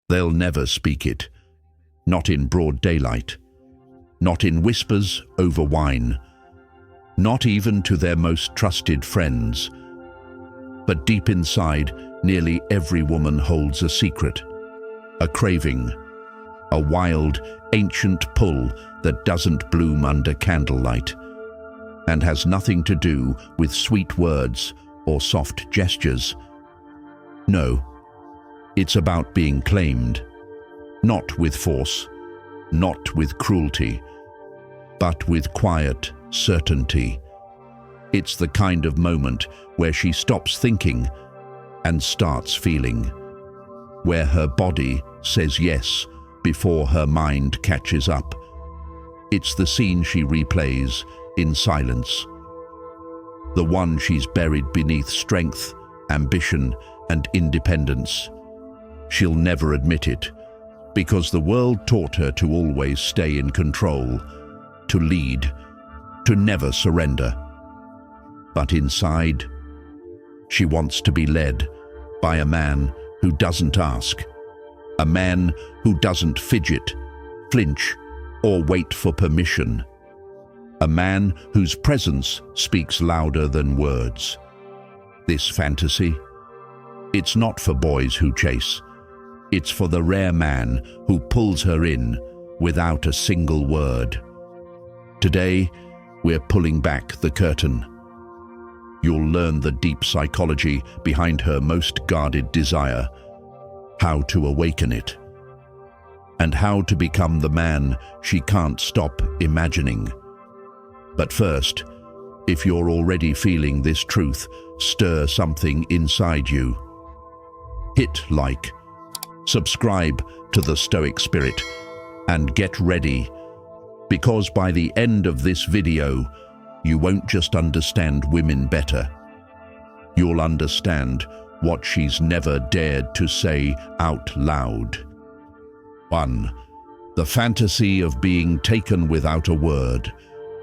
They'll never speak it, not in broad daylight, not in whispers over wine, not even to their most trusted friends. But deep inside, nearly every woman holds a secret, a craving, a wild, ancient pull that doesn't bloom under candlelight and has nothing to do with sweet words or soft gestures. No, it's about being claimed, not with force, not with cruelty, but with quiet certainty. It's the kind of moment where she stops thinking and starts feeling, where her body says yes before her mind catches up. It's the scene she replays in silence, the one she's buried beneath strength, ambition, and independence. She'll never admit it, because the world taught her to always stay in control, to lead, to never surrender. But inside, she wants to be led by a man who doesn't ask, a man who doesn't fidget, flinch, or wait for permission, a man whose presence speaks louder than words. This fantasy, it's not for boys who chase. It's for the rare man who pulls her in without a single word. Today, we're pulling back the curtain. You'll learn the deep psychology behind her most guarded desire, how to awaken it, and how to become the man she can't stop imagining. But first, if you're already feeling this truth stir something inside you, hit like, subscribe to the Stoic Spirit, and get ready, because by the end of this video, you won't just understand women better. You'll understand what she's never dared to say out loud. 1. The fantasy of being taken without a word,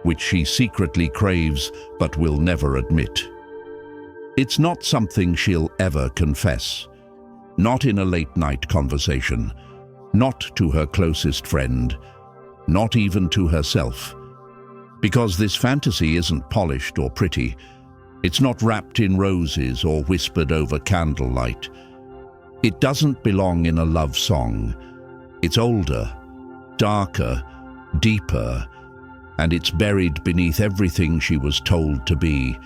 which she secretly craves but will never admit. It's not something she'll ever confess, not in a late-night conversation, not to her closest friend, not even to herself. Because this fantasy isn't polished or pretty. It's not wrapped in roses or whispered over candlelight. It doesn't belong in a love song. It's older, darker, deeper, and it's buried beneath everything she was told to be.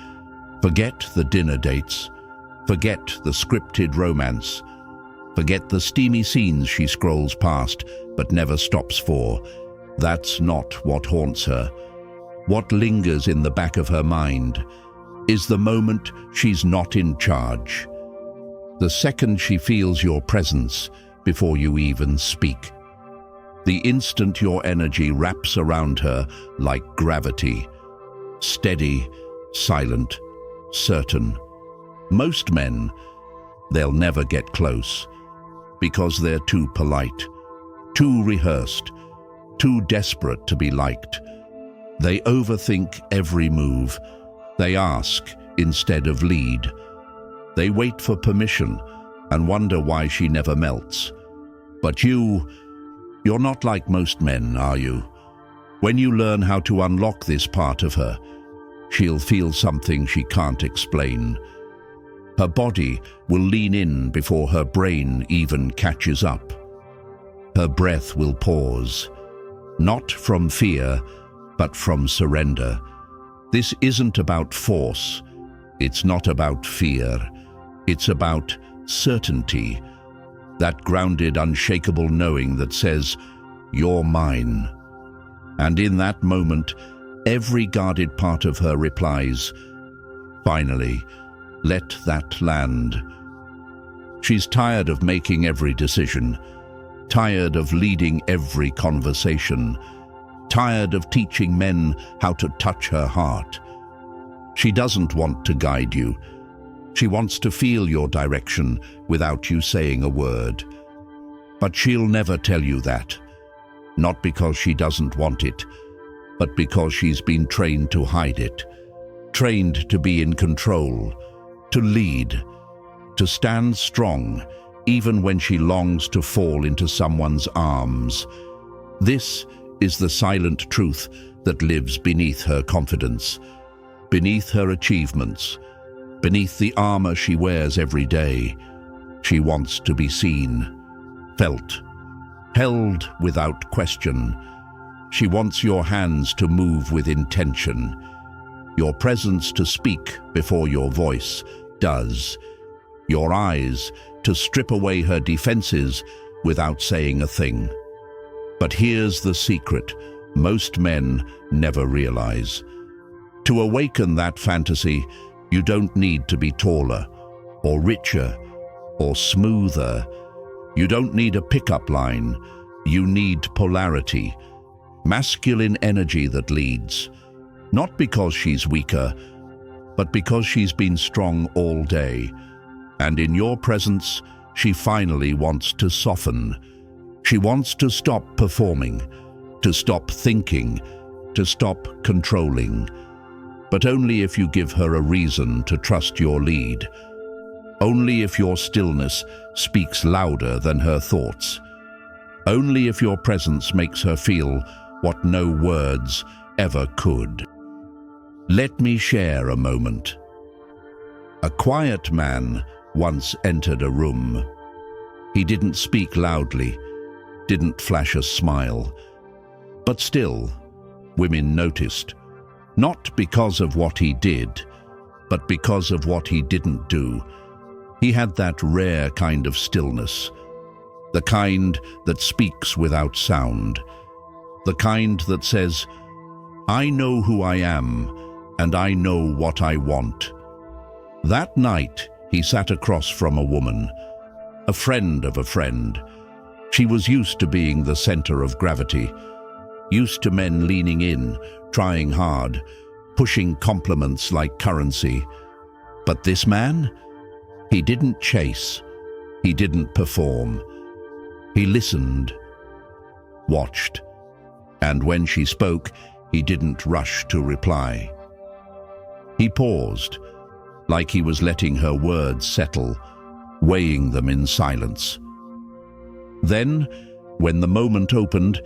Forget the dinner dates. Forget the scripted romance. Forget the steamy scenes she scrolls past but never stops for. That's not what haunts her. What lingers in the back of her mind is the moment she's not in charge. The second she feels your presence before you even speak. The instant your energy wraps around her like gravity. Steady, silent, certain. Most men, they'll never get close because they're too polite, too rehearsed, too desperate to be liked. They overthink every move. They ask instead of lead. They wait for permission and wonder why she never melts. But you're not like most men, are you? When you learn how to unlock this part of her, she'll feel something she can't explain. Her body will lean in before her brain even catches up. Her breath will pause, not from fear, but from surrender. This isn't about force. It's not about fear. It's about certainty. That grounded, unshakable knowing that says, "You're mine." And in that moment, every guarded part of her replies, "Finally, let that land." She's tired of making every decision, tired of leading every conversation, tired of teaching men how to touch her heart. She doesn't want to guide you. She wants to feel your direction without you saying a word. But she'll never tell you that. Not because she doesn't want it, but because she's been trained to hide it. Trained to be in control, to lead, to stand strong, even when she longs to fall into someone's arms. This is the silent truth that lives beneath her confidence, beneath her achievements, beneath the armor she wears every day. She wants to be seen, felt, held without question. She wants your hands to move with intention, your presence to speak before your voice does, your eyes to strip away her defenses without saying a thing. But here's the secret most men never realize. To awaken that fantasy, you don't need to be taller, or richer, or smoother. You don't need a pickup line. You need polarity, masculine energy that leads, not because she's weaker, but because she's been strong all day. And in your presence, she finally wants to soften. She wants to stop performing, to stop thinking, to stop controlling. But only if you give her a reason to trust your lead. Only if your stillness speaks louder than her thoughts. Only if your presence makes her feel what no words ever could. Let me share a moment. A quiet man once entered a room. He didn't speak loudly, didn't flash a smile. But still, women noticed. Not because of what he did, but because of what he didn't do. He had that rare kind of stillness, the kind that speaks without sound, the kind that says, "I know who I am, and I know what I want." That night, he sat across from a woman, a friend of a friend. She was used to being the center of gravity, used to men leaning in, trying hard, pushing compliments like currency. But this man? He didn't chase. He didn't perform. He listened, watched, and when she spoke, he didn't rush to reply. He paused, like he was letting her words settle, weighing them in silence. Then, when the moment opened,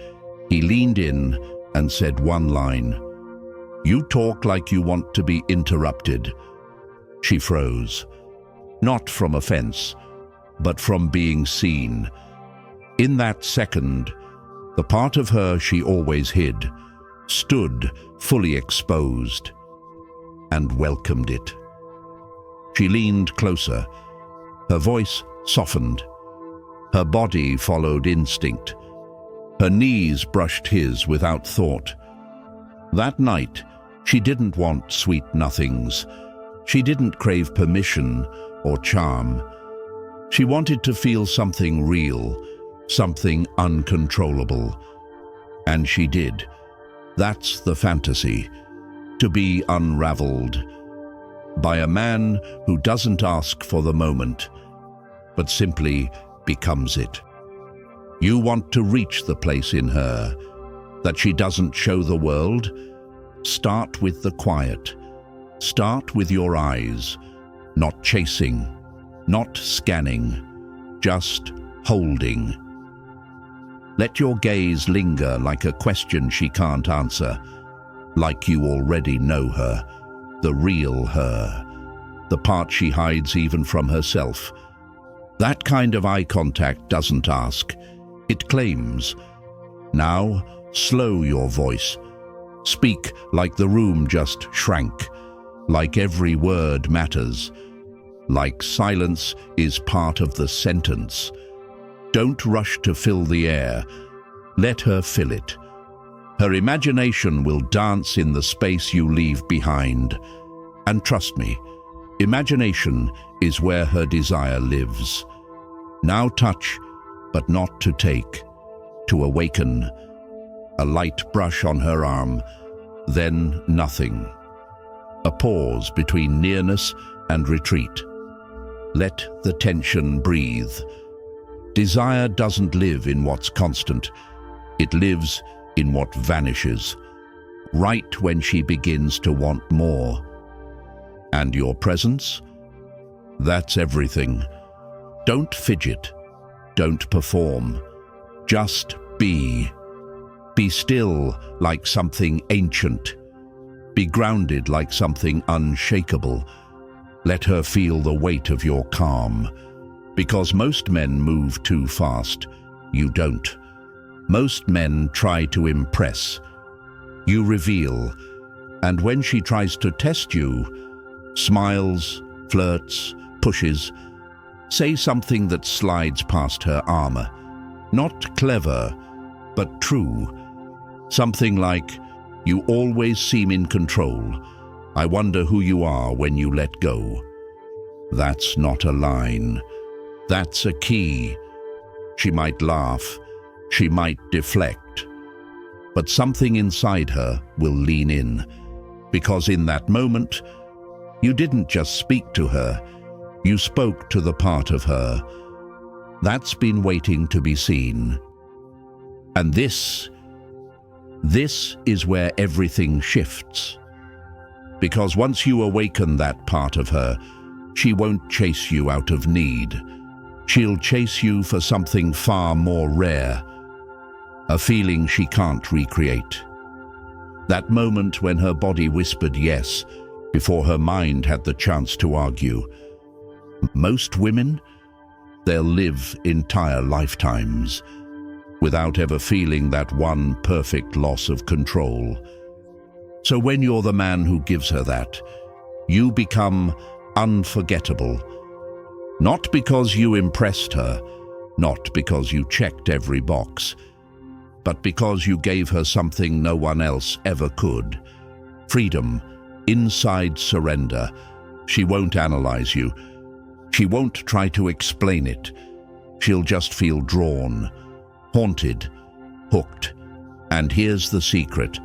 he leaned in and said one line, "You talk like you want to be interrupted." She froze, not from offense, but from being seen. In that second, the part of her she always hid stood fully exposed and welcomed it. She leaned closer, her voice softened, her body followed instinct, her knees brushed his without thought. That night, she didn't want sweet nothings. She didn't crave permission or charm. She wanted to feel something real, something uncontrollable. And she did. That's the fantasy, to be unraveled by a man who doesn't ask for the moment, but simply becomes it. You want to reach the place in her that she doesn't show the world? Start with the quiet. Start with your eyes, not chasing, not scanning, just holding. Let your gaze linger like a question she can't answer, like you already know her, the real her, the part she hides even from herself. That kind of eye contact doesn't ask, it claims. Now, slow your voice. Speak like the room just shrank, like every word matters, like silence is part of the sentence. Don't rush to fill the air. Let her fill it. Her imagination will dance in the space you leave behind. And trust me, imagination is where her desire lives. Now touch, but not to take, to awaken. A light brush on her arm, then nothing. A pause between nearness and retreat. Let the tension breathe. Desire doesn't live in what's constant. It lives in what vanishes, right when she begins to want more. And your presence? That's everything. Don't fidget. Don't perform. Just be. Be still like something ancient. Be grounded like something unshakable. Let her feel the weight of your calm. Because most men move too fast. You don't. Most men try to impress. You reveal. And when she tries to test you, smiles, flirts, pushes, say something that slides past her armor. Not clever, but true. Something like, "You always seem in control. I wonder who you are when you let go." That's not a line. That's a key. She might laugh. She might deflect. But something inside her will lean in. Because in that moment, you didn't just speak to her. You spoke to the part of her that's been waiting to be seen. And this is where everything shifts. Because once you awaken that part of her, she won't chase you out of need. She'll chase you for something far more rare, a feeling she can't recreate. That moment when her body whispered yes before her mind had the chance to argue. Most women, they'll live entire lifetimes without ever feeling that one perfect loss of control. So when you're the man who gives her that, you become unforgettable. Not because you impressed her, not because you checked every box, but because you gave her something no one else ever could. Freedom, inside surrender. She won't analyze you. She won't try to explain it. She'll just feel drawn, haunted, hooked. And here's the secret.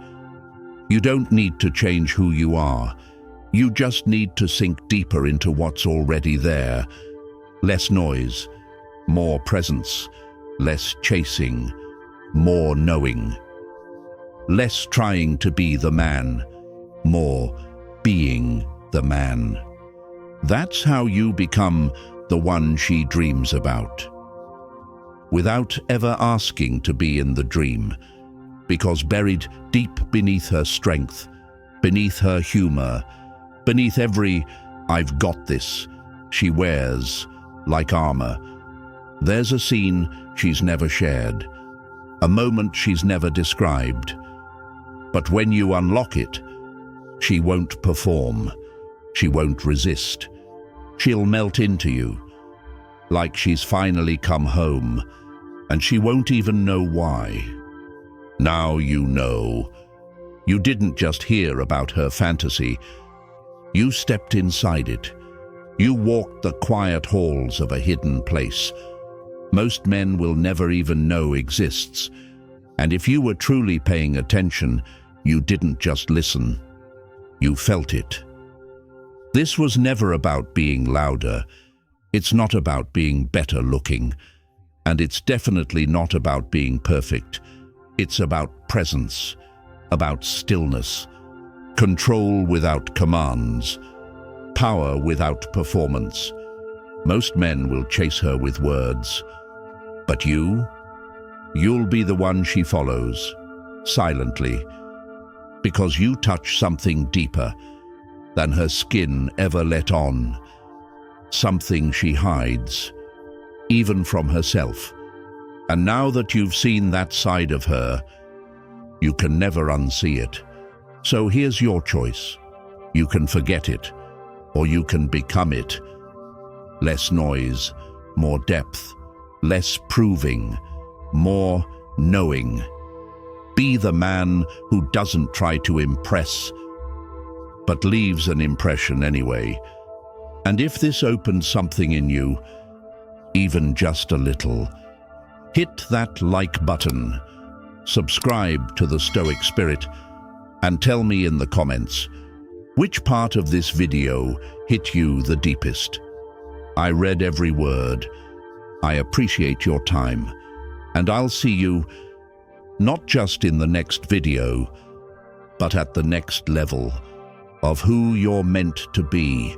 You don't need to change who you are. You just need to sink deeper into what's already there. Less noise, more presence, less chasing, more knowing. Less trying to be the man, more being the man. That's how you become the one she dreams about. Without ever asking to be in the dream, because buried deep beneath her strength, beneath her humor, beneath every "I've got this" she wears like armor, there's a scene she's never shared, a moment she's never described. But when you unlock it, she won't perform. She won't resist. She'll melt into you, like she's finally come home, and she won't even know why. Now you know. You didn't just hear about her fantasy. You stepped inside it. You walked the quiet halls of a hidden place most men will never even know exists. And if you were truly paying attention, you didn't just listen. You felt it. This was never about being louder. It's not about being better looking. And it's definitely not about being perfect. It's about presence, about stillness, control without commands, power without performance. Most men will chase her with words. But you'll be the one she follows, silently, because you touch something deeper than her skin ever let on, something she hides, even from herself. And now that you've seen that side of her, you can never unsee it. So here's your choice. You can forget it, or you can become it. Less noise, more depth, less proving, more knowing. Be the man who doesn't try to impress, but leaves an impression anyway. And if this opens something in you, even just a little, hit that like button, subscribe to the Stoic Spirit, and tell me in the comments, which part of this video hit you the deepest? I read every word. I appreciate your time, and I'll see you not just in the next video, but at the next level of who you're meant to be.